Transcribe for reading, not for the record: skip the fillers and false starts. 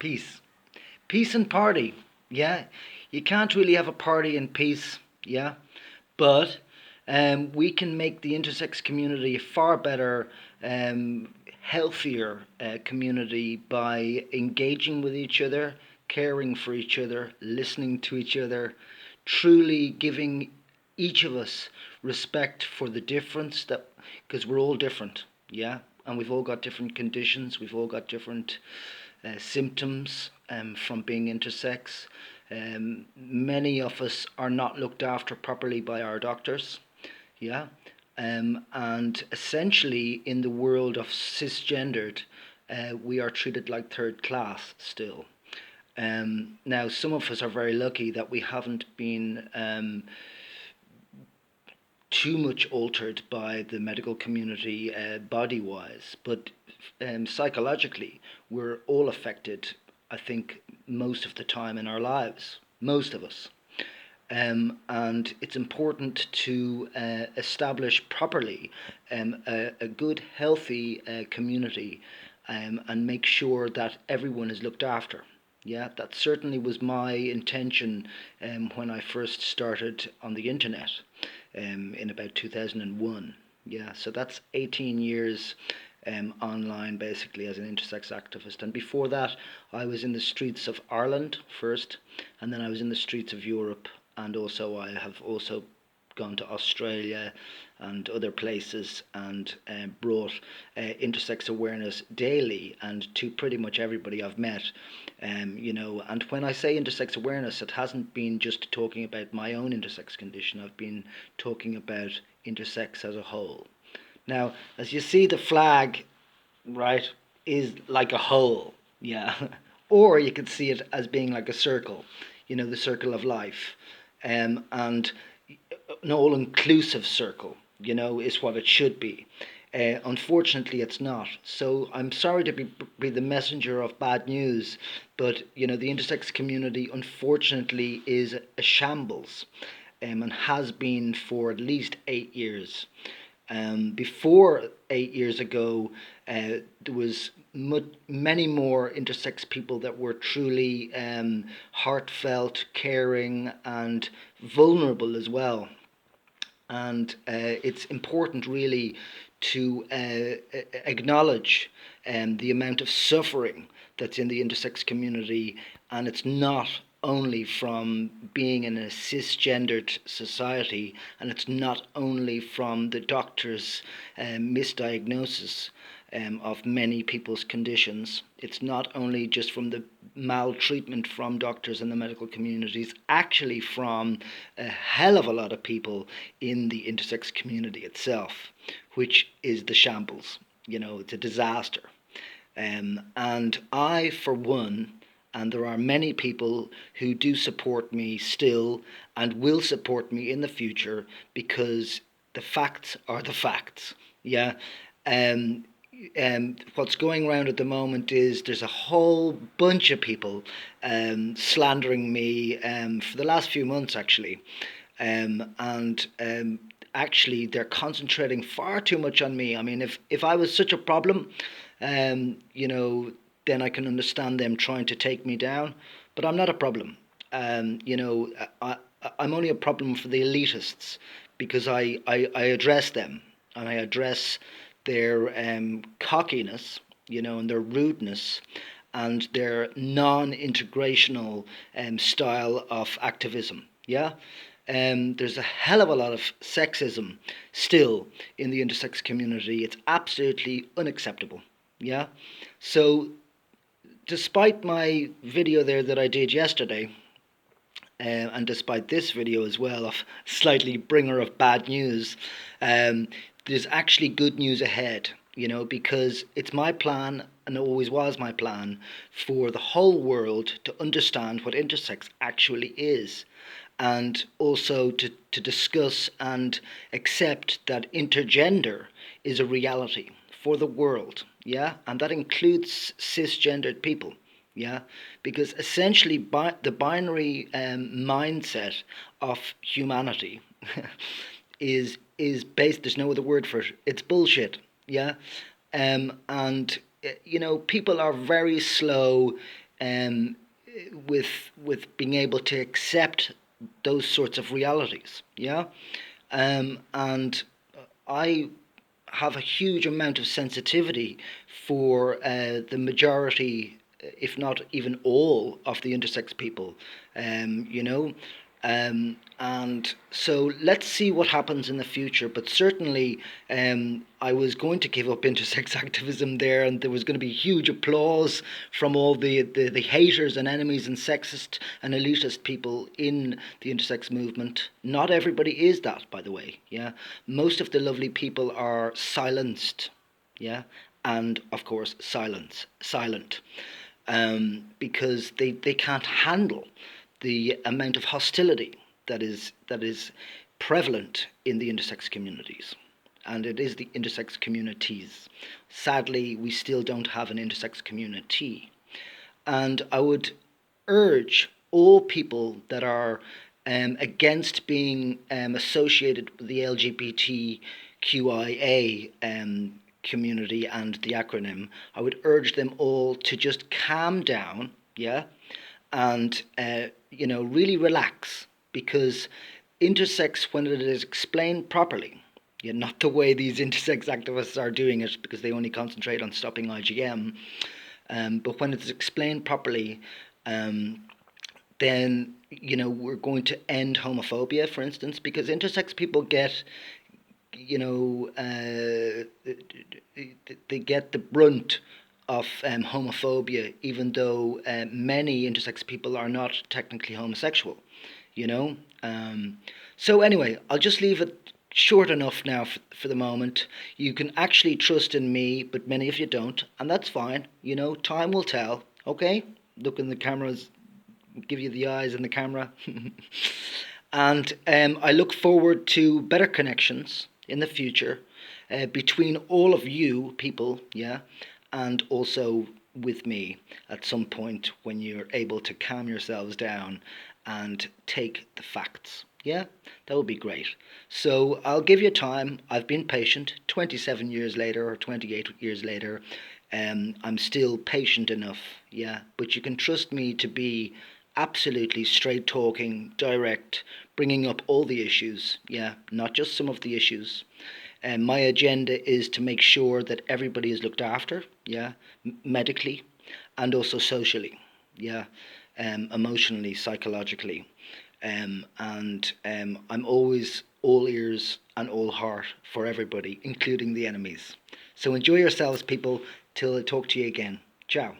Peace. Peace and party. Yeah. You can't really have a party in peace. Yeah. But we can make the intersex community a far better, healthier community by engaging with each other, caring for each other, listening to each other, truly giving each of us respect for the difference that because we're all different, yeah, and we've all got different conditions, we've all got different symptoms from being intersex. Many of us are not looked after properly by our doctors, yeah, and essentially in the world of cisgendered, we are treated like third class still. Now, some of us are very lucky that we haven't been too much altered by the medical community body wise, but psychologically, we're all affected, I think, most of the time in our lives, most of us. And it's important to establish properly a good, healthy community and make sure that everyone is looked after. Yeah, that certainly was my intention when I first started on the internet in about 2001. Yeah, so that's 18 years online basically as an intersex activist. And before that, I was in the streets of Ireland first, and then I was in the streets of Europe, and also I have also gone to Australia and other places and brought intersex awareness daily and to pretty much everybody I've met. And when I say intersex awareness, it hasn't been just talking about my own intersex condition. I've been talking about intersex as a whole. Now, as you see, the flag, right, is like a hole, yeah. Or you could see it as being like a circle, the circle of life. And an all-inclusive circle, is what it should be. Unfortunately, it's not. So I'm sorry to be the messenger of bad news, but the intersex community, unfortunately, is a shambles, and has been for at least 8 years. Before 8 years ago, there was many more intersex people that were truly heartfelt, caring, and vulnerable as well. And it's important really to acknowledge the amount of suffering that's in the intersex community, and it's not only from being in a cisgendered society, and it's not only from the doctor's misdiagnosis of many people's conditions. It's not only just from the maltreatment from doctors in the medical communities, actually from a hell of a lot of people in the intersex community itself, which is the shambles. It's a disaster. And I, for one, and there are many people who do support me still and will support me in the future, because the facts are the facts. Yeah. What's going around at the moment is there's a whole bunch of people slandering me for the last few months, actually. And actually, they're concentrating far too much on me. I mean, if I was such a problem, then I can understand them trying to take me down. But I'm not a problem. I'm only a problem for the elitists, because I address them, and I address their cockiness, and their rudeness, and their non-integrational style of activism. Yeah. There's a hell of a lot of sexism still in the intersex community. It's absolutely unacceptable. Yeah. So, despite my video there that I did yesterday, and despite this video as well of slightly bringer of bad news, there's actually good news ahead, because it's my plan, and it always was my plan, for the whole world to understand what intersex actually is, and also to discuss and accept that intergender is a reality for the world, yeah, and that includes cisgendered people. Yeah, because essentially the binary mindset of humanity is based. There's no other word for it. It's bullshit. Yeah, and people are very slow um, with being able to accept those sorts of realities. Yeah, and I have a huge amount of sensitivity for the majority, if not even all, of the intersex people. You know, and so let's see what happens in the future. But certainly, I was going to give up intersex activism there, and there was going to be huge applause from all the haters and enemies and sexist and elitist people in the intersex movement. Not everybody is that, by the way. Yeah, most of the lovely people are silenced. Yeah, and of course, silent, because they can't handle the amount of hostility that is prevalent in the intersex communities, and it is the intersex communities. Sadly, we still don't have an intersex community, and I would urge all people that are against being associated with the LGBTQIA community and the acronym. I would urge them all to just calm down, yeah, and really relax, because intersex, when it is explained properly, yeah, not the way these intersex activists are doing it, because they only concentrate on stopping IgM, but when it's explained properly, then we're going to end homophobia, for instance, because intersex people get, they get the brunt of homophobia, even though many intersex people are not technically homosexual, you know. So anyway, I'll just leave it short enough now for the moment. You can actually trust in me, but many of you don't, and that's fine. Time will tell. Okay, look in the cameras, give you the eyes in the camera. And I look forward to better connections in the future between all of you people, yeah, and also with me at some point when you're able to calm yourselves down and take the facts. Yeah, that would be great. So I'll give you time. I've been patient. 27 years later or 28 years later, I'm still patient enough. Yeah, but you can trust me to be absolutely straight talking, direct, bringing up all the issues. Yeah, not just some of the issues. And my agenda is to make sure that everybody is looked after. Yeah, medically, and also socially. Yeah, emotionally, psychologically. And I'm always all ears and all heart for everybody, including the enemies. So enjoy yourselves, people, till I talk to you again. Ciao.